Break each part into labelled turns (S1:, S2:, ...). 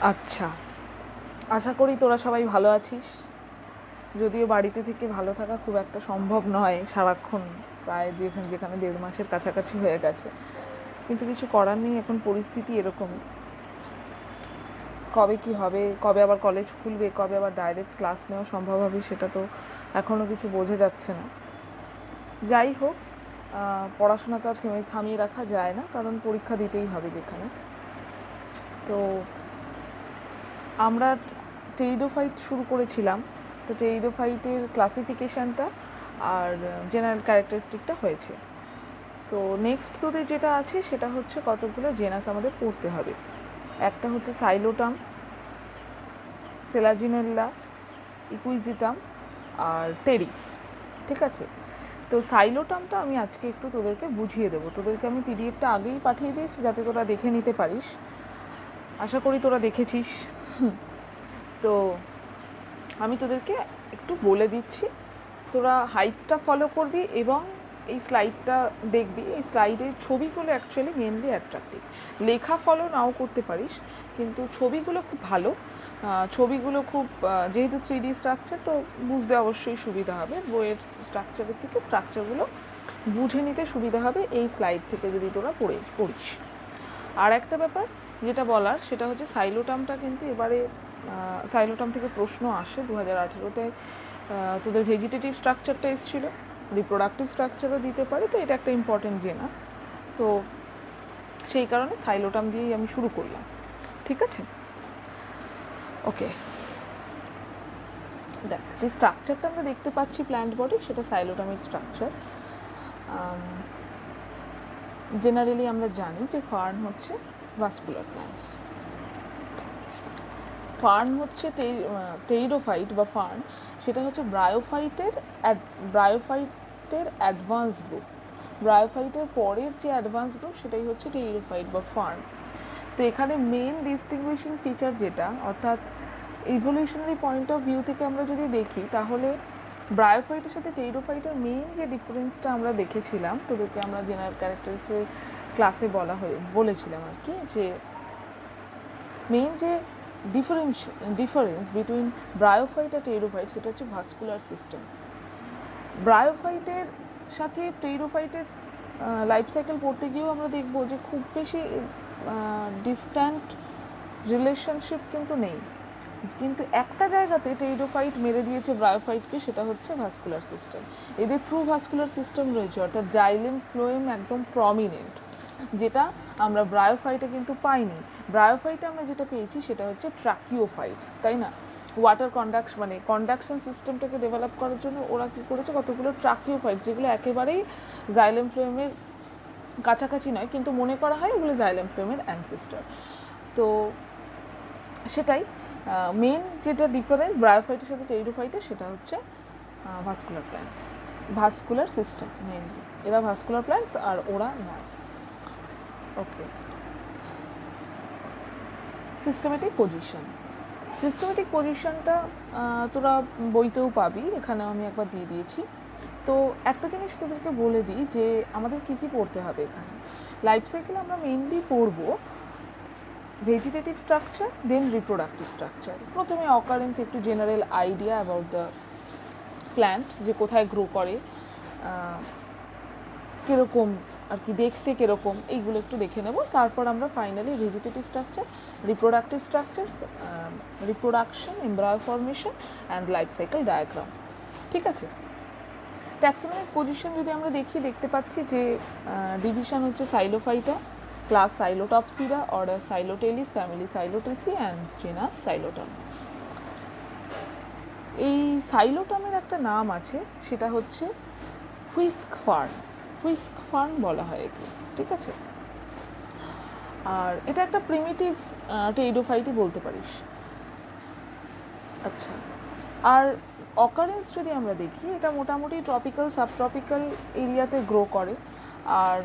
S1: আচ্ছা, আশা করি তোরা সবাই ভালো আছিস। যদিও বাড়িতে থেকে ভালো থাকা খুব একটা সম্ভব নয় সারাক্ষণ, প্রায় যেখানে 1.5 মাসের কাছাকাছি হয়ে গেছে, কিন্তু কিছু করার নেই, এখন পরিস্থিতি এরকমই। কবে কি হবে, কবে আবার কলেজ খুলবে, কবে আবার ডাইরেক্ট ক্লাস নেওয়া সম্ভব হবে, সেটা তো এখনও কিছু বোঝা যাচ্ছে না। যাই হোক, পড়াশোনা তো আর থামিয়ে রাখা যায় না, কারণ পরীক্ষা দিতেই হবে যেখানে। তো আমরা টেরিডোফাইট শুরু করেছিলাম, তো টেরিডোফাইটের ক্লাসিফিকেশানটা আর জেনারেল ক্যারেক্টারিস্টিকটা হয়েছে। তো নেক্সট তোদের যেটা আছে সেটা হচ্ছে কতগুলো জেনাস আমাদের পড়তে হবে। একটা হচ্ছে সাইলোটাম, সেলাজিনেল্লা, ইকুইজিটাম আর টেরিস। ঠিক আছে, তো সাইলোটামটা আমি আজকে একটু তোদেরকে বুঝিয়ে দেবো। তোদেরকে আমি পিডিএফটা আগেই পাঠিয়ে দিয়েছি যাতে তোরা দেখে নিতে পারিস, আশা করি তোরা দেখেছিস। তো আমি তোদেরকে একটু বলে দিচ্ছি, তোরা হাইটটা ফলো করবি এবং এই স্লাইডটা দেখবি। এই স্লাইডের ছবিগুলো অ্যাকচুয়ালি মেনলি অ্যাট্রাক্টিভ, লেখা ফলো নাও করতে পারিস, কিন্তু ছবিগুলো খুব ভালো। ছবিগুলো খুব, যেহেতু 3D স্ট্রাকচার, তো বুঝতে অবশ্যই সুবিধা হবে। বইয়ের স্ট্রাকচারের থেকে স্ট্রাকচারগুলো বুঝে নিতে সুবিধা হবে এই স্লাইড থেকে যদি তোরা পড়িস। আর একটা ব্যাপার যেটা বলার সেটা হচ্ছে সাইলোটামটা কিন্তু এবারে সাইলোটাম থেকে প্রশ্ন আসে 2018-তে। তোদের ভেজিটেটিভ স্ট্রাকচারটা এসেছিল, রিপ্রোডাক্টিভ স্ট্রাকচারও দিতে পারে, তো এটা একটা ইম্পর্টেন্ট জেনাস। তো সেই কারণে সাইলোটাম দিয়েই আমি শুরু করলাম। ঠিক আছে, ওকে। দেখ, যে স্ট্রাকচারটা আমরা দেখতে পাচ্ছি প্ল্যান্ট বডি, সেটা সাইলোটামের স্ট্রাকচার। জেনারেলি আমরা জানি যে ফার্ন হচ্ছে ভাস্কুলার প্ল্যান্টস। ফার্ন হচ্ছে টেরিডোফাইট বা ফার্ন, সেটা হচ্ছে ব্রায়োফাইটের অ্যাডভান্স গ্রুপ। ব্রায়োফাইটের পরের যে অ্যাডভান্স গ্রুপ সেটাই হচ্ছে টেরিডোফাইট বা ফার্ন। তো এখানে মেন ডিস্টিংগুইশিং ফিচার যেটা, অর্থাৎ ইভলিউশনারি পয়েন্ট অফ ভিউ থেকে আমরা যদি দেখি, তাহলে ব্রায়োফাইটের সাথে টেরিডোফাইটের মেন যে ডিফারেন্সটা আমরা দেখেছিলাম, তোদেরকে আমরা জেনারেল ক্যারেক্টারিস্টিক্সের ক্লাসে বলেছিলাম আর কি, যে মেন যে ডিফারেন্স বিটুইন ব্রায়োফাইট আর টেরিডোফাইট সেটা হচ্ছে ভাস্কুলার সিস্টেম। ব্রায়োফাইটের সাথে টেরিডোফাইটের লাইফ সাইকেল পড়তে গিয়েও আমরা দেখব যে খুব বেশি ডিস্ট্যান্ট রিলেশনশিপ কিন্তু নেই, কিন্তু একটা জায়গাতে টেরিডোফাইট মেরে দিয়েছে ব্রায়োফাইটকে, সেটা হচ্ছে ভাস্কুলার সিস্টেম। এদের ট্রু ভাস্কুলার সিস্টেম রয়েছে, অর্থাৎ জাইলেম ফ্লোয়েম একদম প্রমিনেন্ট, যেটা আমরা ব্রায়োফাইটে কিন্তু পাইনি। ব্রায়োফাইটে আমরা যেটা পেয়েছি সেটা হচ্ছে ট্রাকিওফাইটস, তাই না? ওয়াটার কন্ডাকশন সিস্টেমটাকে ডেভেলপ করার জন্য ওরা কী করেছে, কতগুলো ট্রাকিওফাইটস, যেগুলো একেবারেই জাইলেম ফ্লোয়েমের কাছাকাছি নয়, কিন্তু মনে করা হয় ওগুলো জাইলেম ফ্লোয়েমের অ্যানসেস্টার। তো সেটাই মেন যেটা ডিফারেন্স ব্রায়োফাইটের সাথে টেরিডোফাইটের, সেটা হচ্ছে vascular plants, vascular system mainly. এরা ভাস্কুলার প্ল্যান্টস আর ওরা নয়। ওকে, সিস্টেমেটিক পজিশনটা তোরা বইতেও পাবি, এখানেও আমি একবার দিয়ে দিয়েছি। তো একটা জিনিস তোদেরকে বলে দিই যে আমাদের কী কী পড়তে হবে এখানে। লাইফ সাইকেলে আমরা মেইনলি পড়বো ভেজিটেটিভ স্ট্রাকচার, দেন রিপ্রোডাক্টিভ স্ট্রাকচার। প্রথমে অকারেন্স, একটু general idea about the plant, যে কোথায় গ্রো করে, কীরকম আর কি দেখতে, কীরকম, এইগুলো একটু দেখে নেব। তারপর আমরা finally vegetative structure, reproductive structure, reproduction, embryo formation and life cycle diagram. ঠিক আছে, ট্যাক্সোনমিক পজিশন যদি আমরা দেখতে পাচ্ছি যে ডিভিশন হচ্ছে Psilophyta, class Psilotopsida, order Psilotales, family Psilotaceae and genus Psilotum. এই সাইলোটামের একটা নাম আছে, সেটা হচ্ছে হুইস্ক ফার্ন বলা হয় একে। ঠিক আছে, আর এটা একটা প্রিমিটিভ টেরিডোফাইটই বলতে পারিস। আচ্ছা, আর অকারেন্স যদি আমরা দেখি, এটা মোটামুটি ট্রপিক্যাল, সাবট্রপিক্যাল এরিয়াতে গ্রো করে। আর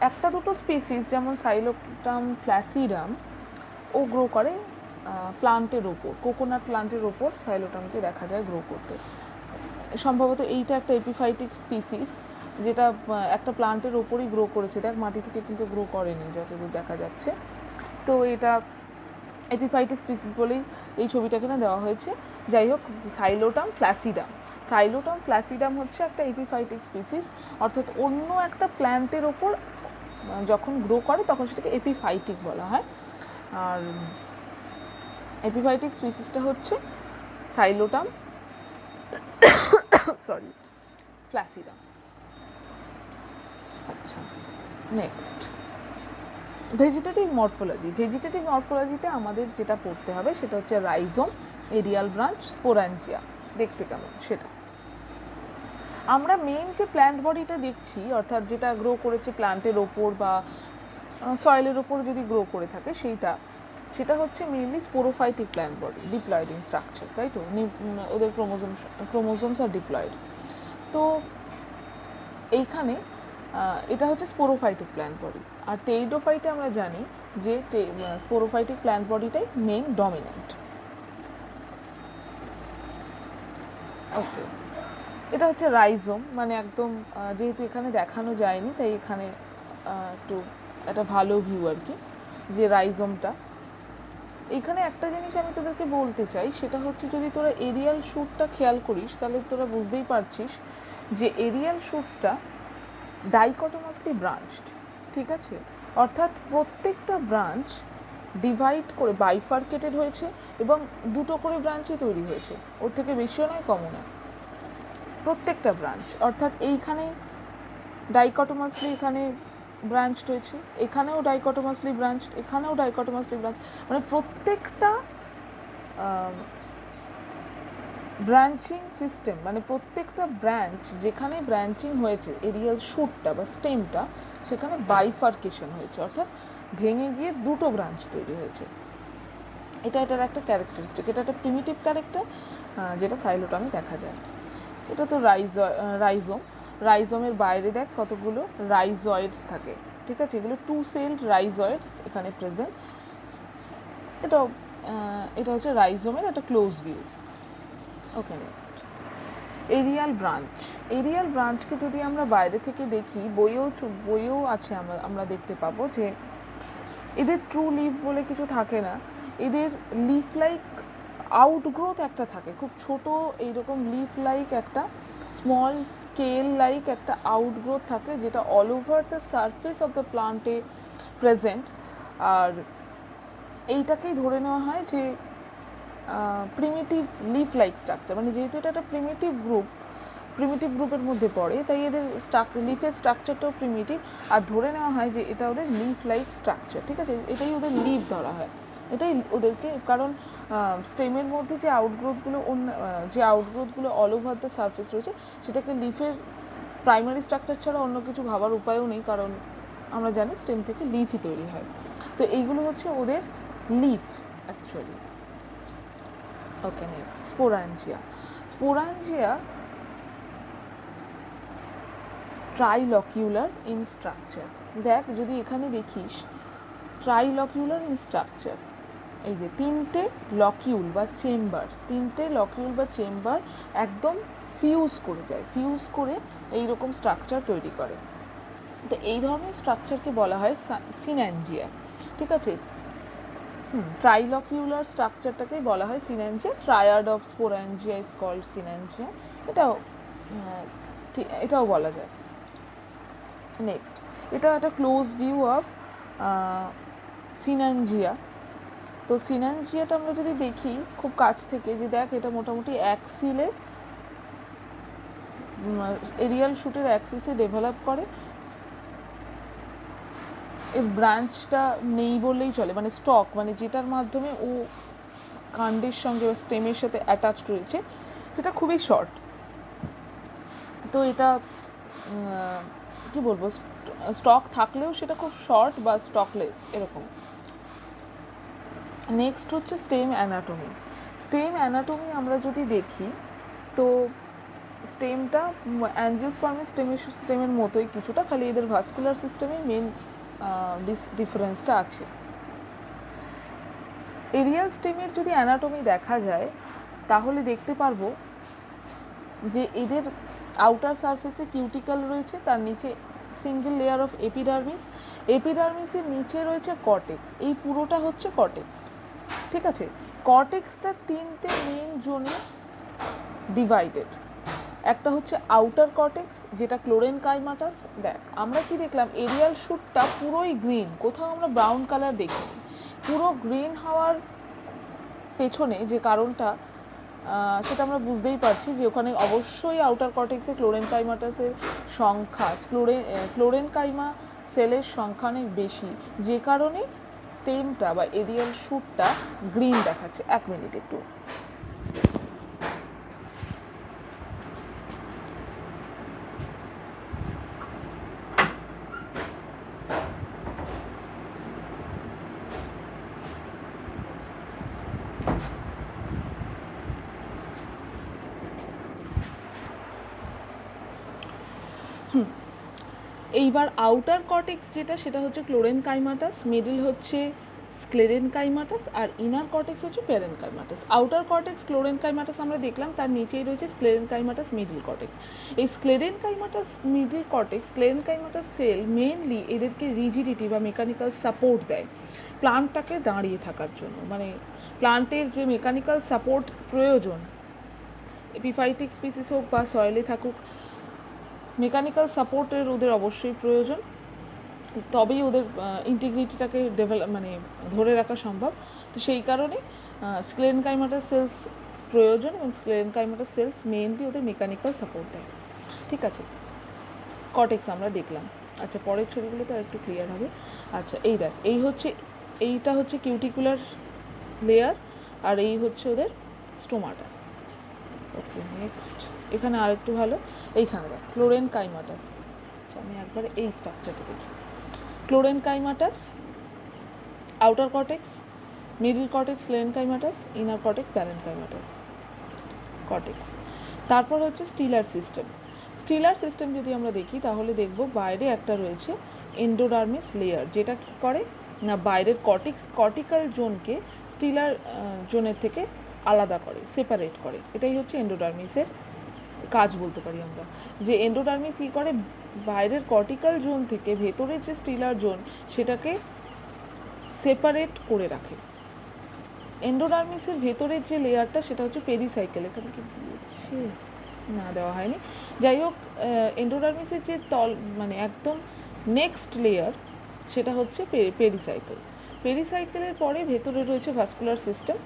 S1: একটা দুটো স্পিসিস যেমন সাইলোটাম ফ্ল্যাসিডাম, ও গ্রো করে প্লান্টের ওপর, কোকোনাট প্লান্টের ওপর সাইলোটামকে দেখা যায় গ্রো করতে। সম্ভবত এইটা একটা এপিফাইটিক স্পিসিস, যেটা একটা প্লান্টের ওপরই গ্রো করেছে। দেখ, মাটি থেকে কিন্তু গ্রো করেনি যতদূর দেখা যাচ্ছে। তো এটা এপিফাইটিক স্পিসিস বলেই এই ছবিটাকে না দেওয়া হয়েছে। যাই হোক, সাইলোটাম ফ্ল্যাসিডাম, সাইলোটাম ফ্ল্যাসিডাম হচ্ছে একটা এপিফাইটিক স্পিসিস, অর্থাৎ অন্য একটা প্ল্যান্টের ওপর যখন গ্রো করে তখন সেটাকে এপিফাইটিক বলা হয়। আর এপিফাইটিক স্পিসিসটা হচ্ছে সাইলোটাম সরি ফ্ল্যাসিডাম। আচ্ছা, নেক্সট ভেজিটেটিভ মরফোলজি। ভেজিটেটিভ মরফোলজিতে আমাদের যেটা পড়তে হবে সেটা হচ্ছে রাইজোম, এরিয়াল ব্রাঞ্চ, স্পোরাঞ্জিয়া দেখতে কেমন সেটা। আমরা মেইন যে প্ল্যান্ট বডিটা দেখছি, অর্থাৎ যেটা গ্রো করেছে প্ল্যান্টের ওপর বা সয়েলের ওপর যদি গ্রো করে থাকে সেটা হচ্ছে mainly sporophytic plant body, diploid in structure, তাই তো? ওদের ক্রোমোজোমস আর ডিপ্লয়েড। তো এইখানে এটা হচ্ছে স্পোরোফাইটিক প্ল্যান্ট বডি। আর টেরিডোফাইটে আমরা জানি যে স্পোরোফাইটিক প্ল্যান্ট বডিটাই মেইন ডমিনেন্ট। ওকে, এটা হচ্ছে রাইজোম, মানে একদম যেহেতু এখানে দেখানো যায়নি তাই এখানে একটু একটা ভালো ভিউ আর কি, যে রাইজোমটা। এখানে একটা জিনিস আমি তোদেরকে বলতে চাই, সেটা হচ্ছে যদি তোরা এরিয়াল শ্যুটটা খেয়াল করিস তাহলে তোরা বুঝতেই পারছিস যে এরিয়াল শ্যুটসটা ডাইকটোমাসলি ব্রাঞ্চড, ঠিক আছে? অর্থাৎ প্রত্যেকটা ব্রাঞ্চ ডিভাইড করে বাইফার্কেটেড হয়েছে এবং দুটো করে ব্রাঞ্চই তৈরি হয়েছে, ওর থেকে বেশিও নয় কমও নয়, প্রত্যেকটা ব্রাঞ্চ। অর্থাৎ এইখানে ডাইকটোমাসলি এখানে ব্রাঞ্চড হয়েছে, এখানেও ডাইকটোমাসলি ব্রাঞ্চড, এখানেও ডাইকটোমাসলি ব্রাঞ্চ, মানে প্রত্যেকটা ব্রাঞ্চিং সিস্টেম, মানে প্রত্যেকটা ব্রাঞ্চ যেখানে ব্রাঞ্চিং হয়েছে এরিয়াল শ্যুটটা বা স্টেমটা, সেখানে বাইফার্কেশন হয়েছে, অর্থাৎ ভেঙে গিয়ে দুটো ব্রাঞ্চ তৈরি হয়েছে। এটার একটা ক্যারেক্টারিস্টিক, এটা একটা প্রিমিটিভ ক্যারেক্টার যেটা সাইলোটামে দেখা যায়। এটা তো রাইজোম। রাইজোমের বাইরে দেখ কতগুলো রাইজয়েডস থাকে, ঠিক আছে? এগুলো 2 সেলড রাইজয়েডস এখানে প্রেজেন্ট। এটা হচ্ছে রাইজোমের একটা ক্লোজ ভিউ। ওকে, নেক্সট এরিয়াল ব্রাঞ্চ। এরিয়াল ব্রাঞ্চকে যদি আমরা বাইরে থেকে দেখি, বইয়েও আছে, আমরা দেখতে পাবো যে এদের ট্রু লিফ বলে কিছু থাকে না, এদের লিফ লাইক আউটগ্রোথ একটা থাকে, খুব ছোট এইরকম লিফ লাইক একটা স্মল স্কেল লাইক একটা আউটগ্রোথ থাকে, যেটা all over the surface of the প্লান্টে প্রেজেন্ট। আর এইটাকেই ধরে নেওয়া হয় যে প্রিমিটিভ লিফ লাইক স্ট্রাকচার, মানে যেহেতু এটা একটা প্রিমিটিভ গ্রুপের মধ্যে পড়ে, তাই এদের লিফের স্ট্রাকচারটাও প্রিমিটিভ, আর ধরে নেওয়া হয় যে এটা ওদের লিফ লাইক স্ট্রাকচার, ঠিক আছে? এটাই ওদের লিফ ধরা হয়, এটাই ওদেরকে, কারণ স্টেমের মধ্যে যে আউটগ্রোথগুলো অল ওভার দ্য সারফেস রয়েছে, সেটাকে লিফের প্রাইমারি স্ট্রাকচার ছাড়া অন্য কিছু ভাবার উপায়ও নেই, কারণ আমরা জানি স্টেম থেকে লিফই তৈরি হয়। তো এইগুলো হচ্ছে ওদের leaf actually. Okay, next sporangia. Sporangia trilocular in structure. দেখ, যদি এখানে দেখিস ট্রাইলকিউলার ইন স্ট্রাকচার, এই যে তিনটে লকিউল বা চেম্বার একদম ফিউজ করে যায়, ফিউজ করে এইরকম স্ট্রাকচার তৈরি করে। তো এই ধরনের স্ট্রাকচারকে বলা হয় সিনাঞ্জিয়া, ঠিক আছে? ট্রাইলকিউলার স্ট্রাকচারটাকে বলা হয় সিনাঞ্জিয়া। Triad of sporangia is called সিনাঞ্জিয়া, এটাও বলা যায়। নেক্সট, এটা একটা ক্লোজ ভিউ অফ সিনাঞ্জিয়া। তো সিনাঞ্জিয়াটা আমরা যদি দেখি খুব কাছ থেকে, যে দেখ এটা মোটামুটি অ্যাক্সিলে, এরিয়াল শ্যুটের অ্যাক্সিসে ডেভেলপ করে। এর ব্রাঞ্চটা নেই বললেই চলে, মানে স্টক, মানে যেটার মাধ্যমে ও কাণ্ডের সঙ্গে বা স্টেমের সাথে অ্যাটাচড রয়েছে, সেটা খুবই শর্ট। তো এটা কি বলবো, স্টক থাকলেও সেটা খুব শর্ট বা স্টকলেস এরকম। নেক্সট হচ্ছে স্টেম অ্যানাটমি। স্টেম অ্যানাটমি আমরা যদি দেখি, তো স্টেমটা অ্যাঞ্জিওস্পার্মের স্টেমের মতোই কিছুটা, খালি এদের ভাস্কুলার সিস্টেমে মেন ডিফারেন্সটা আছে। এরিয়াল স্টেমের যদি অ্যানাটমি দেখা যায় তাহলে দেখতে পারবো যে এদের আউটার সারফেসে কিউটিক্যাল রয়েছে, তার নিচে সিঙ্গেল লেয়ার অফ এপিডার্মিসের নিচে রয়েছে কর্টেক্স, এই পুরোটা হচ্ছে কর্টেক্স। ঠিক আছে। কর্টেক্সটা তিনটে মেন জোনে ডিভাইডেড। একটা হচ্ছে আউটার কর্টেক্স, যেটা ক্লোরেনকাইমাটাস। দেখ আমরা কি দেখলাম, এরিয়াল শুটটা পুরোই গ্রিন, কোথাও আমরা ব্রাউন কালার দেখিনি। পুরো গ্রিন হওয়ার পেছনে যে কারণটা সেটা আমরা বুঝতেই পারছি, যে ওখানে অবশ্যই আউটার কর্টেক্সে ক্লোরেনকাইমাটাসের সংখ্যা, ক্লোরেনকাইমা সেলের সংখ্যা অনেক বেশি, যে কারণে স্টেমটা বা এরিয়াল শুটটা গ্রিন দেখাচ্ছে। 1 মিনিট একটু। এইবার আউটার কর্টেক্স যেটা, সেটা হচ্ছে ক্লোরেনকাইমাটাস, মিডল হচ্ছে স্ক্লেরেনকাইমাটাস, আর ইনার কর্টেক্স হচ্ছে পেরেনকাইমাটাস। আউটার কর্টেক্স ক্লোরেনকাইমাটাস আমরা দেখলাম, তার নিচেই রয়েছে স্ক্লেরেনকাইমাটাস মিডল কর্টেক্স। এই sclerenchymatous middle cortex, sclerenchymatous sell mainly এদেরকে রিজিডিটি বা মেকানিক্যাল সাপোর্ট দেয় প্লান্টটাকে দাঁড়িয়ে থাকার জন্য। মানে প্লান্টের যে মেকানিক্যাল সাপোর্ট প্রয়োজন, এপিফাইটিক স্পিসিস হোক বা সয়েলে থাকুক, মেকানিক্যাল সাপোর্টের ওদের অবশ্যই প্রয়োজন, তবেই ওদের ইন্টিগ্রিটিটাকে মানে ধরে রাখা সম্ভব। তো সেই কারণে স্ক্লেরেনকাইমাটাস সেলস প্রয়োজন, এবং স্ক্লেরেনকাইমাটাস সেলস মেইনলি ওদের মেকানিক্যাল সাপোর্ট দেয়। ঠিক আছে, কর্টেক্স আমরা দেখলাম। আচ্ছা, পরের ছবিগুলো তো আর একটু ক্লিয়ার হবে। আচ্ছা, এই দেখ, এইটা হচ্ছে কিউটিকুলার লেয়ার, আর এই হচ্ছে ওদের স্টোমাটা। ওকে, নেক্সট। এখানে আরেকটু ভালো, এইখানে দেখ ক্লোরেনকাইমাটাস। আচ্ছা, আমি একবারে এই স্ট্রাকচারটা দেখি। Chlorenchymatous, outer cortex, middle cortex sclerenchymatous, inner cortex parenchymatous cortex. তারপর হচ্ছে স্টিলার সিস্টেম। স্টিলার সিস্টেম যদি আমরা দেখি তাহলে দেখব বাইরে একটা রয়েছে এন্ডোডার্মিস লেয়ার, যেটা কী করে না বাইরের কর্টিক্যাল জোনকে স্টিলার জোনের থেকে আলাদা করে, সেপারেট করে। এটাই হচ্ছে এন্ডোডার্মিসের কাজ বলতে পারি আমরা। যে এন্ডোডার্মিস কী করে, বাইরের কর্টিক্যাল জোন থেকে ভেতরের যে স্টিলার জোন সেটাকে সেপারেট করে রাখে। এন্ডোডার্মিসের ভেতরের যে লেয়ারটা সেটা হচ্ছে পেরিসাইকেল। এখানে কি দিয়েছে? না, দেওয়া হয়নি। যাই হোক, এন্ডোডার্মিসের যে মানে একদম নেক্সট লেয়ার সেটা হচ্ছে পেরিসাইকেল। পেরিসাইকেলের পরে ভেতরে রয়েছে ভাস্কুলার সিস্টেম।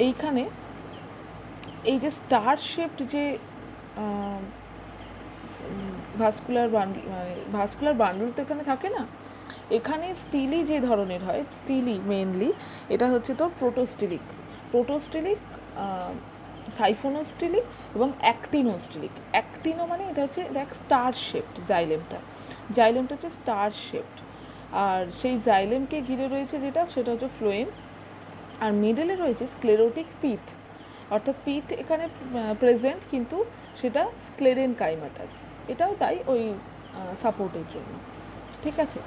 S1: এইখানে এই যে স্টার শেপড যে ভাস্কুলার বান্ডল, মানে ভাস্কুলার বান্ডল তো এখানে থাকে না, এখানে স্টিলি যে ধরনের হয়, স্টিলি মেনলি, এটা হচ্ছে তোর প্রোটোস্টিলিক, সাইফোনোস্টিলিক এবং অ্যাক্টিনোস্টিলিক। অ্যাক্টিনো মানে এটা হচ্ছে দেখ স্টার শেপড, জাইলেমটা হচ্ছে স্টার শেপড, আর সেই জাইলেমকে ঘিরে রয়েছে যেটা, সেটা হচ্ছে ফ্লোয়েম। আর মিডলে রয়েছে স্ক্লেরোটিক পিথ, অর্থাৎ পিথ এখানে প্রেজেন্ট, কিন্তু সেটা স্ক্লেরেনকাইমাটাস। এটাও তাই, ওই সাপোর্টের জন্য। ঠিক আছে,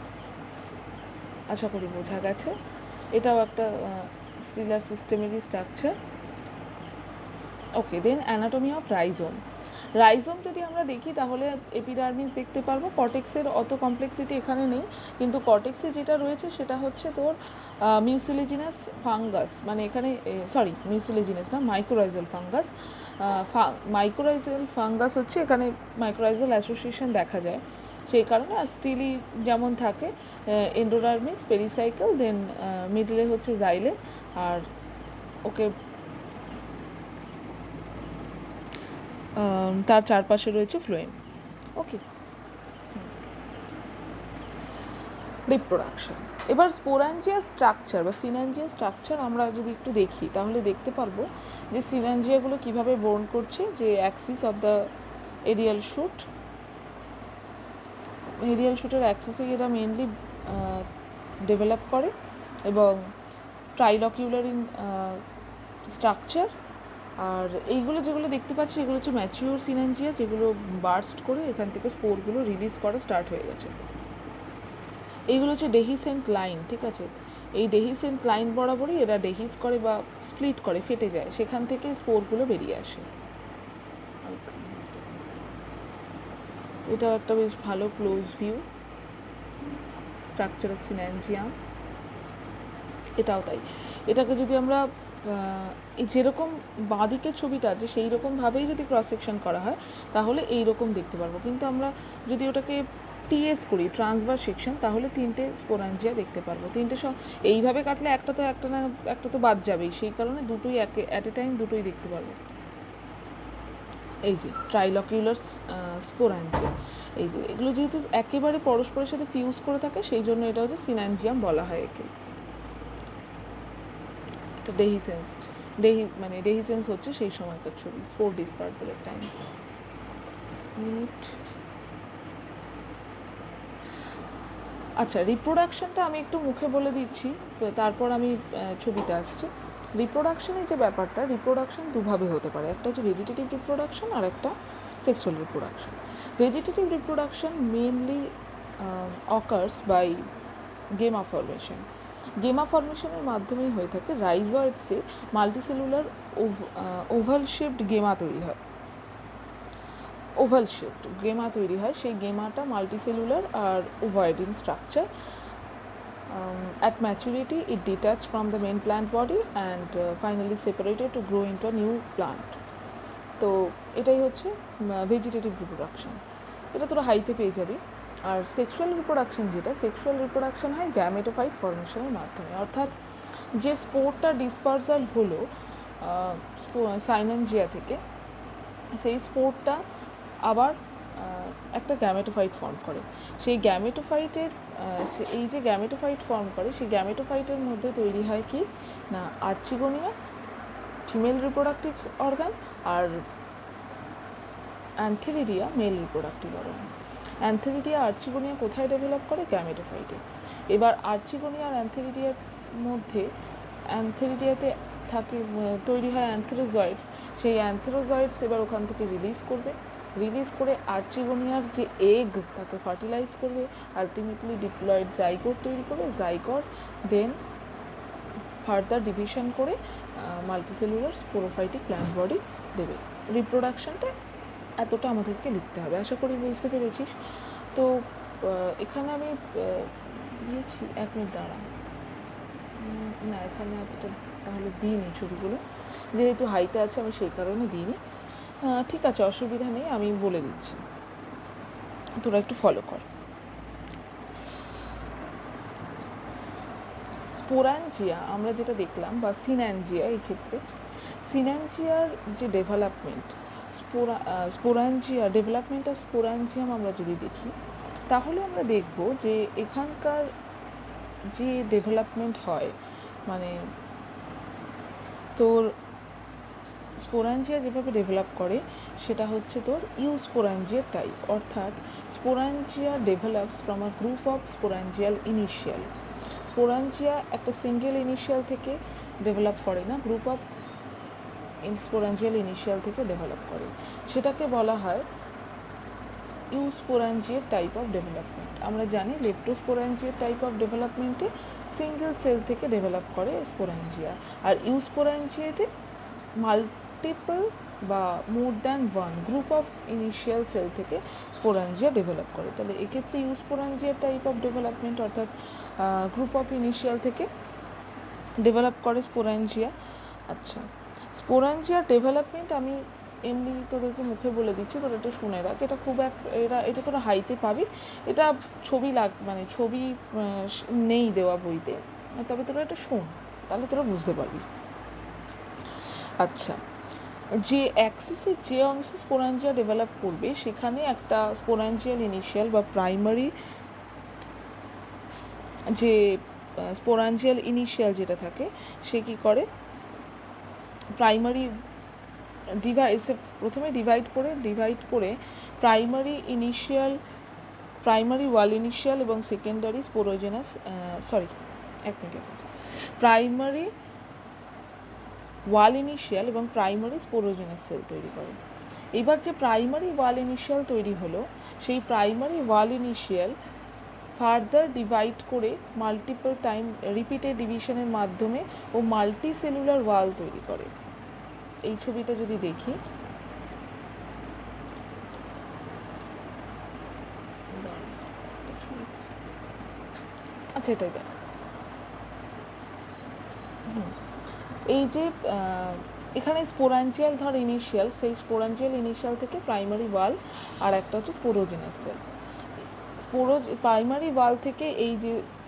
S1: আশা করি বোঝা গেছে। এটাও একটা স্টিলার সিস্টেমেরই structure. Okay, then anatomy of rhizome যদি আমরা দেখি তাহলে এপিডার্মিস দেখতে পারবো। কর্টেক্সের অত কমপ্লেক্সিটি এখানে নেই, কিন্তু কর্টেক্সে যেটা রয়েছে সেটা হচ্ছে তোর মিউসিলিজিনাস ফাঙ্গাস, মানে এখানে মিউসিলিজিনাস না, মাইক্রোরাইজাল ফাঙ্গাস। মাইক্রোরাইজাল ফাঙ্গাস হচ্ছে এখানে মাইক্রোরাইজাল অ্যাসোসিয়েশন দেখা যায়, সেই কারণে। আর স্টিলি যেমন থাকে, এন্ডোডার্মিস, পেরিসাইকেল, দেন মিডলে হচ্ছে জাইলেম, আর ওকে তার চারপাশে রয়েছে ফ্লোয়েম। ওকে, রিপ্রোডাকশন। এবার স্পোরাঞ্জিয়া স্ট্রাকচার বা সিনাঞ্জিয়া স্ট্রাকচার আমরা যদি একটু দেখি তাহলে দেখতে পারবো যে সিনাঞ্জিয়াগুলো কীভাবে বোর্ন করছে। যে অ্যাক্সিস অফ দ্য এরিয়াল শুটের অ্যাক্সিসেই এরা মেনলি ডেভেলপ করে, এবং ট্রাইলকিউলার ইন স্ট্রাকচার। আর এইগুলো যেগুলো দেখতে পাচ্ছি এগুলো হচ্ছে ম্যাচিওর সিনাঞ্জিয়া, যেগুলো বার্স্ট করে এখান থেকে স্পোরগুলো রিলিজ করা স্টার্ট হয়ে গেছে। এইগুলো হচ্ছে ডেহিসেন্ট লাইন। ঠিক আছে, এই ডেহিসেন্ট লাইন বরাবরই এরা ডেহিস করে বা স্প্লিট করে, ফেটে যায়, সেখান থেকে স্পোরগুলো বেরিয়ে আসে। এটাও একটা বেশ ভালো ক্লোজ ভিউ স্ট্রাকচার অফ সিনাঞ্জিয়াম। এটাও তাই। এটাকে যদি আমরা যেরকম বাঁদিকের ছবিটা আছে সেই রকমভাবেই যদি ক্রস সেকশন করা হয় তাহলে এই রকম দেখতে পারবো, কিন্তু আমরা যদি ওটাকে টিএস করি ট্রান্সভার্স সেকশন তাহলে তিনটে স্পোরাঞ্জিয়া দেখতে পারবো। তিনটে সব এইভাবে কাটলে একটা তো বাদ যাবেই, সেই কারণে দুটোই অ্যাট এ টাইম দুটোই দেখতে পারবো। এই যে ট্রাইলকিউলার স্পোরাঞ্জিয়া, এই যে এগুলো যেহেতু একেবারে পরস্পরের সাথে ফিউজ করে থাকে সেই জন্য এটা হচ্ছে সিনাঞ্জিয়াম বলা হয় একে। এটা ডেহিসেন্স, মানে ডেহিসেন্স হচ্ছে সেই সময়কার ছবি, স্পোর ডিসপার্সালের টাইম। আচ্ছা, রিপ্রোডাকশনটা আমি একটু মুখে বলে দিচ্ছি, তারপর আমি ছবিতে আসছি। রিপ্রোডাকশনের যে ব্যাপারটা, রিপ্রোডাকশন দুভাবে হতে পারে, একটা হচ্ছে ভেজিটেটিভ রিপ্রোডাকশন আর একটা sexual reproduction. Vegetative reproduction mainly occurs by gemma formation. Gemma ফর্মেশনের মাধ্যমেই হয়ে থাকে। রাইজয়েডসে মাল্টিসেলুলার ওভাল শেপড গেমা তৈরি হয়, ওভাল শেপড গেমা তৈরি হয়। সেই গেমাটা মাল্টিসেলুলার আর ovoid in structure. At maturity it detached from the main plant body and finally separated to grow into a new plant. তো এটাই হচ্ছে ভেজিটেটিভ রিপ্রোডাকশন, এটা তোরা হাইতে পেয়ে যাবি। আর সেক্সুয়াল রিপ্রোডাকশন যেটা, সেক্সুয়াল রিপ্রোডাকশন হয় গ্যামেটোফাইট ফর্মেশনের মাধ্যমে, অর্থাৎ যে স্পোরটা ডিসপার্সাল হলো সাইনানজিয়া থেকে, সেই স্পোরটা আবার একটা গ্যামেটোফাইট ফর্ম করে। সেই গ্যামেটোফাইটের এই যে গ্যামেটোফাইট ফর্ম করে সেই গ্যামেটোফাইটের মধ্যে তৈরি হয় কি না আর্চিগোনিয়া, ফিমেল রিপ্রোডাক্টিভ অর্গান, আর antheridia, mail reproductive organ. Antheridia আর্চিগোনিয়া কোথায় ডেভেলপ করে? গ্যামেটোফাইটে। এবার আর্চিগোনিয়া আর অ্যান্থেরিডিয়ার মধ্যে, অ্যান্থেরিডিয়াতে তৈরি হয় অ্যান্থেরোজয়েডস। সেই অ্যান্থেরোজয়েডস এবার ওখান থেকে রিলিজ করে আর্চিগোনিয়ার যে এগ তাকে ফার্টিলাইজ করবে, আলটিমেটলি ডিপ্লয়েড জাইগোট তৈরি করবে। জাইগোট দেন ফার্দার ডিভিশন করে মাল্টিসেলুলার স্পোরোফাইটিক প্ল্যান্ট বডি দেবে। রিপ্রোডাকশনটা এতটা আমাদেরকে লিখতে হবে, আশা করি বুঝতে পেরেছিস। তো এখানে আমি দিয়েছি, 1 মিনিট দাঁড়া, না এখানে এতটা তাহলে দিইনি ছবিগুলো, যেহেতু হাইতে আছে আমি সেই কারণে দিইনি। ঠিক আছে, অসুবিধা নেই, আমি বলে দিচ্ছি, তোরা একটু ফলো কর। স্পোরাঞ্জিয়া আমরা যেটা দেখলাম, বা সিনাঞ্জিয়া, এই ক্ষেত্রে সিনাঞ্জিয়ার যে ডেভেলপমেন্ট, ডেভেলপমেন্ট অফ স্পোরাঞ্জিয়াম আমরা যদি দেখি তাহলে আমরা দেখব যে এখানকার যে ডেভেলপমেন্ট হয়, মানে তোর স্পোরাঞ্জিয়া যেভাবে ডেভেলপ করে সেটা হচ্ছে তোর ইউস্পোরাঞ্জিয়ার টাইপ, অর্থাৎ sporangia develops from a group of sporangial initial. Sporangia একটা সিঙ্গেল ইনিশিয়াল থেকে ডেভেলপ করে না, গ্রুপ অফ স্পোরাঞ্জিয়াল ইনিশিয়াল থেকে ডেভেলপ করে, সেটাকে বলা হয় ইউস্পোরাঞ্জিয়ার টাইপ অফ ডেভেলপমেন্ট। আমরা জানি লেপ্টোস্পোরাঞ্জিয়ার টাইপ অফ ডেভেলপমেন্টে সিঙ্গেল সেল থেকে ডেভেলপ করে স্পোরাঞ্জিয়া, আর ইউস্পোরাঞ্জিয়াতে মাল্টিপল বা more than one group of initial cell থেকে স্পোরাঞ্জিয়া ডেভেলপ করে। তাহলে এক্ষেত্রে ইউস্পোরাঞ্জিয়ার টাইপ অফ ডেভেলপমেন্ট, অর্থাৎ গ্রুপ অফ ইনিশিয়াল থেকে ডেভেলপ করে স্পোরাঞ্জিয়া। আচ্ছা, স্পোরাঞ্জিয়ার ডেভেলপমেন্ট আমি এমনি তোদেরকে মুখে বলে দিচ্ছি, তোরা এটা শুনে রাখ, এটা খুব এটা তোরা হাইতে পাবি, এটা ছবি মানে ছবি নেই দেওয়া বইতে, তবে তোরা এটা শোন, তাহলে তোরা বুঝতে পারবি। আচ্ছা, যে অ্যাক্সিসের যে অংশে স্পোরাঞ্জিয়া ডেভেলপ করবে সেখানে একটা স্পোরাঞ্জিয়াল ইনিশিয়াল বা প্রাইমারি, যে স্পোরাঞ্জিয়াল ইনিশিয়াল যেটা থাকে সে কী করে, প্রাইমারি প্রথমে ডিভাইড করে প্রাইমারি ওয়াল ইনিশিয়াল এবং সেকেন্ডারি স্পোরোজেনাস, প্রাইমারি ওয়াল ইনিশিয়াল এবং প্রাইমারি স্পোরোজেনাস সেল তৈরি করে। এবার যে প্রাইমারি ওয়াল ইনিশিয়াল তৈরি হলো, সেই প্রাইমারি ওয়াল ইনিশিয়াল ফার্দার ডিভাইড করে মাল্টিপল টাইম রিপিটেড ডিভিশনের মাধ্যমে ও মাল্টি সেলুলার ওয়াল তৈরি করে। এই ছবিটা যদি দেখি, আচ্ছা এটাই দেখ, এই যে এখানে স্পোরাঞ্জিয়াল ধর ইনিশিয়াল, সেই স্পোরাঞ্জিয়াল ইনিশিয়াল থেকে প্রাইমারি ওয়াল, আর একটা হচ্ছে স্পোরোজেনাস সেল। প্রাইমারি ওয়াল থেকে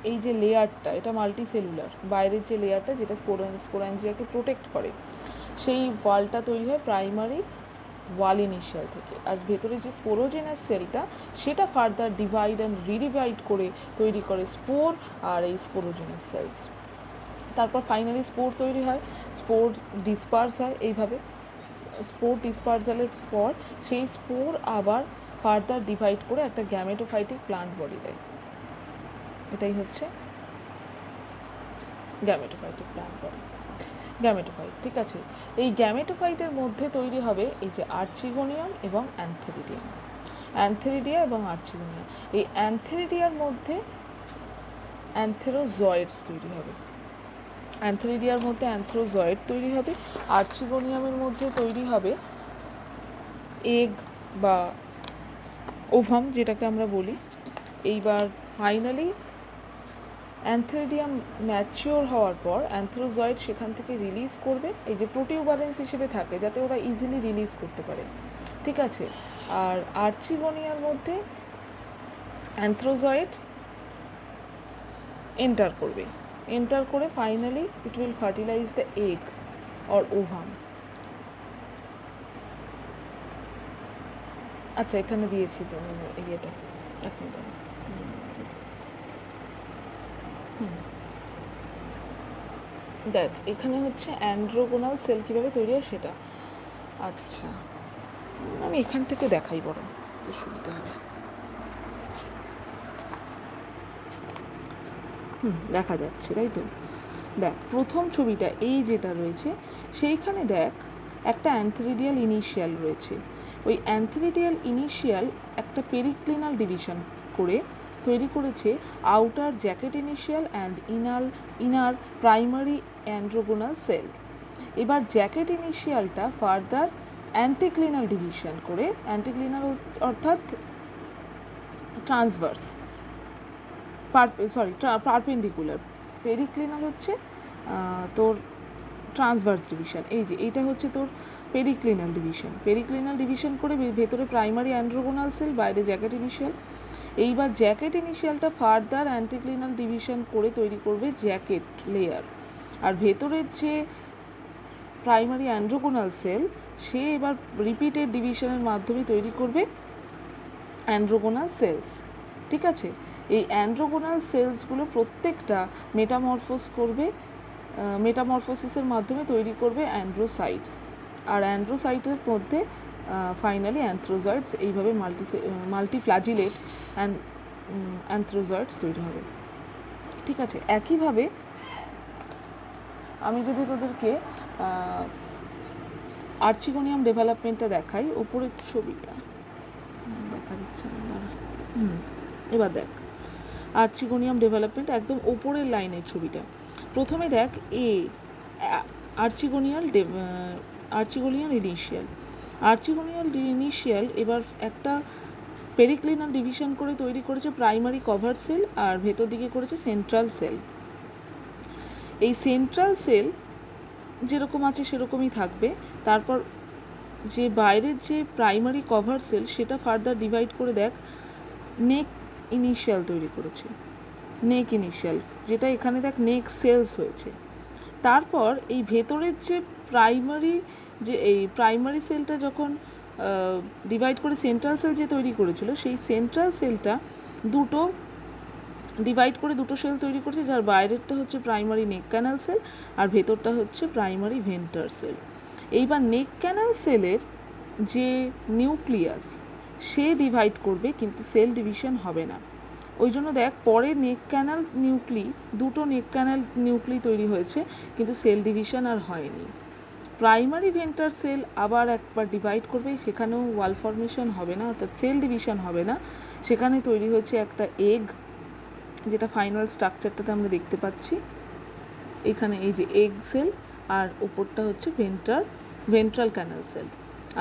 S1: এই যে লেয়ারটা, এটা মাল্টি সেলুলার, বাইরের যে লেয়ারটা যেটা স্পোরাঞ্জিয়াকে প্রোটেক্ট করে, সেই ওয়ালটা তৈরি হয় প্রাইমারি ওয়াল ইনিশিয়াল থেকে। আর ভেতরে যে স্পোরোজেনাস সেলটা, সেটা ফার্দার ডিভাইড অ্যান্ড রিডিভাইড করে তৈরি করে স্পোর আর এই স্পোরোজেনাস সেলস। তারপর ফাইনালি স্পোর তৈরি হয়, স্পোর ডিসপার্স হয়। এইভাবে স্পোর ডিসপার্সালের পর সেই স্পোর আবার ফার্দার ডিভাইড করে একটা গ্যামেটোফাইটিক প্লান্ট বডি দেয়। এটাই হচ্ছে গ্যামেটোফাইটিক প্লান্ট বডি, গ্যামেটোফাইট। ঠিক আছে, এই গ্যামেটোফাইটের মধ্যে তৈরি হবে এই যে আর্চিগোনিয়াম এবং অ্যান্থেরিডিয়াম, অ্যান্থেরিডিয়া এবং আর্চিগোনিয়াম। এই অ্যান্থেরিডিয়ার মধ্যে অ্যান্থেরোজয়েডস তৈরি হবে, অ্যান্থেরিডিয়ার মধ্যে অ্যান্থ্রোজয়েড তৈরি হবে, আর্চিগোনিয়ামের মধ্যে তৈরি হবে এগ বা ওভাম যেটাকে আমরা বলি। এইবার ফাইনালি অ্যান্থেরিডিয়াম ম্যাচিওর হওয়ার পর অ্যান্থ্রোজয়েড সেখান থেকে রিলিজ করবে, এই যে প্রোটিউবারেন্স হিসেবে থাকে যাতে ওরা ইজিলি রিলিজ করতে পারে। ঠিক আছে, আর আর্চিগোনিয়ার মধ্যে অ্যান্থ্রোজয়েড এন্টার করবে, এন্টার করে finally it will fertilise the egg or ovum. আচ্ছা, এখানে দিয়েছি তো ইয়েটা, এক মিনিট। দেখ, এখানে হচ্ছে অ্যান্ড্রোগোনাল সেল কীভাবে তৈরি হয় সেটা। আচ্ছা, আমি এখান থেকে দেখাই বরং, তো সুবিধা হবে। দেখা যাচ্ছে তাই তো। দেখ, প্রথম ছবিটা এই যেটা রয়েছে, সেইখানে দেখ একটা অ্যান্থেরিডিয়াল ইনিশিয়াল রয়েছে। ওই অ্যান্থেরিডিয়াল ইনিশিয়াল একটা পেরিক্লিনাল ডিভিশন করে তৈরি করেছে outer jacket initial and inner primary androgonial cell. এবার জ্যাকেট ইনিশিয়ালটা ফার্দার অ্যান্টিক্লিনাল ডিভিশন করে, অ্যান্টিক্লিনাল অর্থাৎ ট্রান্সভার্স, পারপেন্ডিকুলার, পেরিক্লিনাল হচ্ছে তোর ট্রান্সভার্স ডিভিশন। এই যে এইটা হচ্ছে তোর পেরিক্লিনাল ডিভিশন, পেরিক্লিনাল ডিভিশন করে ভেতরে প্রাইমারি অ্যান্ড্রোগোনাল সেল, বাইরে জ্যাকেট ইনিশিয়াল। এইবার জ্যাকেট ইনিশিয়ালটা ফার্দার অ্যান্টিক্লিনাল ডিভিশন করে তৈরি করবে জ্যাকেট লেয়ার, আর ভেতরের যে প্রাইমারি অ্যান্ড্রোগোনাল সেল, সে এবার রিপিটেড ডিভিশনের মাধ্যমে তৈরি করবে অ্যান্ড্রোগোনাল সেলস। ঠিক আছে, এই অ্যান্ড্রোগোনাল সেলসগুলো প্রত্যেকটা মেটামরফোস করবে, মেটামরফোসিসের মাধ্যমে তৈরি করবে অ্যান্ড্রোসাইটস, আর অ্যান্ড্রোসাইটের মধ্যে ফাইনালি অ্যান্থ্রোজয়েডস, এইভাবে মাল্টিফ্ল্যাজিলেট অ্যান্থ্রোজয়েডস তৈরি হবে। ঠিক আছে, একইভাবে আমি যদি তোদেরকে আর্চিগোনিয়াম ডেভেলপমেন্টটা দেখাই, ওপরের ছবিটা দেখা যাচ্ছে না, এবার দেখ আর্চিগোনিয়াম ডেভেলপমেন্ট একদম ওপরের লাইনের ছবিটা। প্রথমে দেখ আর্চিগোনিয়াল ইনিশিয়াল এবার একটা পেরিক্লিনাল ডিভিশন করে তৈরি করেছে প্রাইমারি কভার সেল, আর ভেতর দিকে করেছে সেন্ট্রাল সেল। এই সেন্ট্রাল সেল যেরকম আছে সেরকমই থাকবে। তারপর যে বাইরের যে প্রাইমারি কভার সেল, সেটা ফার্দার ডিভাইড করে দেখ নেক ইনিশিয়াল তৈরি করেছে, নেক ইনিশিয়াল, যেটা এখানে দেখ নেক সেলস হয়েছে। তারপর এই ভেতরের যে প্রাইমারি সেলটা যখন ডিভাইড করে সেন্ট্রাল সেল যে তৈরি করেছিল, সেই সেন্ট্রাল সেলটা ডিভাইড করে দুটো সেল তৈরি করেছে, যার বাইরেরটা হচ্ছে প্রাইমারি নেক ক্যানাল সেল আর ভেতরটা হচ্ছে প্রাইমারি ভেন্টার সেল। এইবার নেক ক্যানাল সেলের যে নিউক্লিয়াস, সে ডিভাইড করবে, কিন্তু সেল ডিভিশন হবে না। ওই জন্য দেখ পরে দুটো নেক ক্যানাল নিউক্লি তৈরি হয়েছে, কিন্তু সেল ডিভিশন আর হয়নি। প্রাইমারি ভেন্টার সেল আবার একবার ডিভাইড করবে, সেখানেও ওয়াল ফর্মেশন হবে না, অর্থাৎ সেল ডিভিশন হবে না। সেখানে তৈরি হয়েছে একটা এগ, যেটা ফাইনাল স্ট্রাকচারটাতে আমরা দেখতে পাচ্ছি এখানে, এই যে এগ সেল, আর ওপরটা হচ্ছে ভেন্ট্রাল ক্যানাল সেল,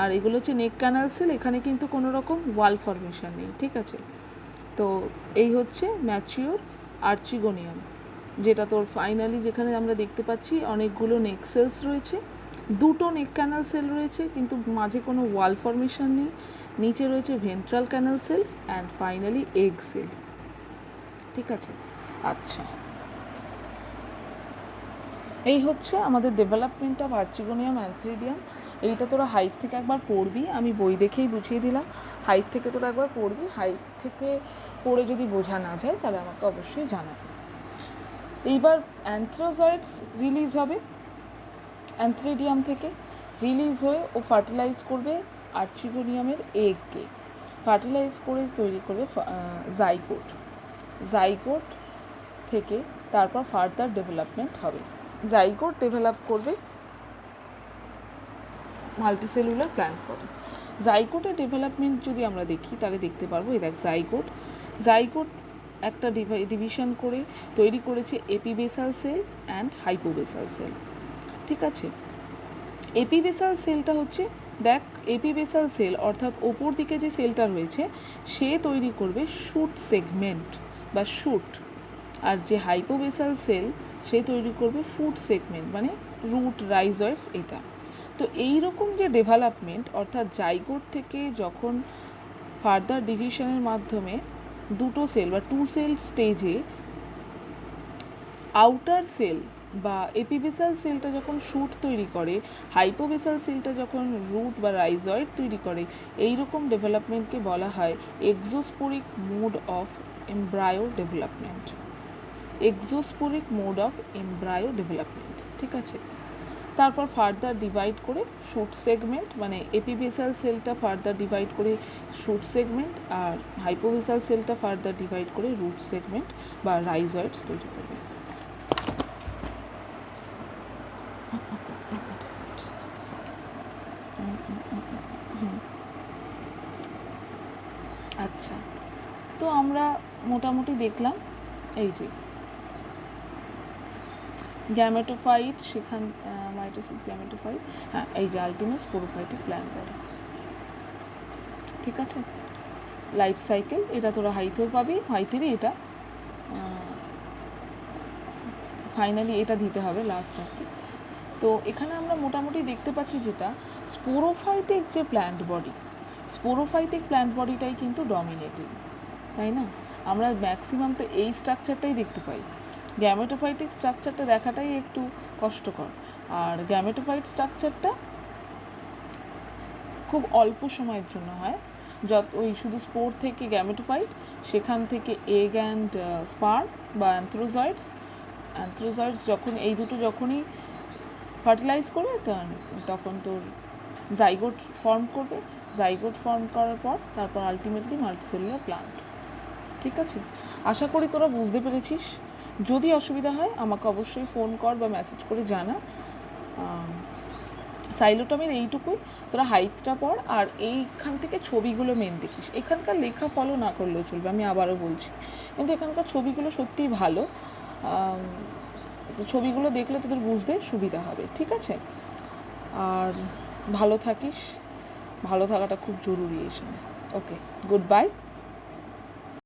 S1: আর এগুলো হচ্ছে নেক ক্যানাল সেল। এখানে কিন্তু কোনো রকম ওয়াল ফর্মেশন নেই। ঠিক আছে, তো এই হচ্ছে ম্যাচিওর আর্চিগোনিয়াম যেটা তোর ফাইনালি যেখানে আমরা দেখতে পাচ্ছি অনেকগুলো নেক সেলস রয়েছে, দুটো নেক ক্যানাল সেল রয়েছে কিন্তু মাঝে কোনো ওয়াল ফর্মেশন নেই, নিচে রয়েছে ventral canal cell and finally egg cell. ঠিক আছে, আচ্ছা এই হচ্ছে আমাদের ডেভেলপমেন্ট অফ আর্চিগোনিয়াম অ্যান্থ্রিডিয়াম। এইটা তোরা হাইট থেকে একবার পড়বি, আমি বই দেখেই বুঝিয়ে দিলাম, হাইট থেকে তোরা একবার পড়বি, হাইট থেকে পড়ে যদি বোঝা না যায় তাহলে আমাকে অবশ্যই জানাবে। এইবার অ্যান্থ্রোজয়েডস রিলিজ হবে অ্যান্থ্রিডিয়াম থেকে, রিলিজ হয়ে ও ফার্টিলাইজ করবে আর্চিগোনিয়ামের এগকে, ফার্টিলাইজ করে তৈরি করবে জাইগোট, জাইগোট থেকে তারপর ফার্দার ডেভেলপমেন্ট হবে, জাইগোট ডেভেলপ করবে মাল্টিসেলুলার প্ল্যান্ট বডি। জাইগোটের ডেভেলপমেন্ট যদি আমরা দেখি তাহলে দেখতে পারবো, এই দেখ জাইগোট, জাইগোট একটা ডিভিশন করে তৈরি করেছে এপিবেসাল সেল অ্যান্ড হাইপোবেসাল সেল। ঠিক আছে, এপিবেসাল সেলটা হচ্ছে দেখ, এপিবেসাল সেল অর্থাৎ ওপর দিকে যে সেলটা রয়েছে সে তৈরি করবে শুট সেগমেন্ট বা শুট, আর যে হাইপোবেসাল সেল সে তৈরি করবে ফুট সেগমেন্ট মানে রুট রাইজয়েডস। এটা তো এই রকম যে ডেভেলপমেন্ট অর্থাৎ জাইগোট থেকে যখন ফার্দার ডিভিশনের মাধ্যমে দুটো সেল বা টু সেল স্টেজে আউটার সেল বা এপিবেসাল সেলটা যখন শুট তৈরি করে, হাইপোবেসাল সেলটা যখন রুট বা রাইজয়েড তৈরি করে, এই রকম ডেভেলপমেন্টকে বলা হয় exosporic mode of embryo development, exosporic mode of embryo development. ঠিক আছে, তারপর ফার্দার ডিভাইড করে শুট সেগমেন্ট মানে এপিবেসাল সেলটা ফার্দার ডিভাইড করে শুট সেগমেন্ট, আর হাইপোবেসাল সেলটা ফার্দার ডিভাইড করে রুট সেগমেন্ট বা রাইজয়েডস তৈরি করবে। আচ্ছা, তো আমরা মোটামুটি দেখলাম এই যে গ্যামেটোফাইট, সেখান মাইটোসিস গ্যামেটোফাইট, হ্যাঁ এই যে আলটিমেট স্পোরোফাইটিক প্ল্যান্ট বডি। ঠিক আছে, লাইফ সাইকেল এটা তোরা হাইতেও পাবি, হাইতেরই এটা ফাইনালি এটা দিতে হবে লাস্ট আর কি। তো এখানে আমরা মোটামুটি দেখতে পাচ্ছি যেটা স্পোরোফাইটিক যে প্ল্যান্ট বডি, স্পোরোফাইটিক প্ল্যান্ট বডিটাই কিন্তু ডমিনেটিং, তাই না? আমরা ম্যাক্সিমাম তো এই স্ট্রাকচারটাই দেখতে পাই, গ্যামেটোফাইটিক স্ট্রাকচারটা দেখাটাই একটু কষ্টকর, আর গ্যামেটোফাইট স্ট্রাকচারটা খুব অল্প সময়ের জন্য হয়, যত ওই শুধু স্পোর থেকে গ্যামেটোফাইট, সেখান থেকে এগ অ্যান্ড স্পার্ম বা অ্যান্থ্রোজয়েডস, অ্যান্থ্রোজয়েডস যখন এই দুটো যখনই ফার্টিলাইজ করবে তখন তোর জাইগোট ফর্ম করবে, জাইগোট ফর্ম করার পর তারপর আলটিমেটলি মাল্টিসেলুলার প্ল্যান্ট। ঠিক আছে, আশা করি তোরা বুঝতে পেরেছিস। যদি অসুবিধা হয় আমাকে অবশ্যই ফোন কর বা মেসেজ করে জানা। সাইলোটমের এইটুকুই, তোরা হাইটটা পড় আর এইখান থেকে ছবিগুলো মেন দেখিস, এখানকার লেখা ফলো না করলেও চলবে, আমি আবারও বলছি, কিন্তু এখানকার ছবিগুলো সত্যিই ভালো, তো ছবিগুলো দেখলে তোদের বুঝতে সুবিধা হবে। ঠিক আছে, আর ভালো থাকিস, ভালো থাকাটা খুব জরুরি এই সময়। ওকে, গুড বাই।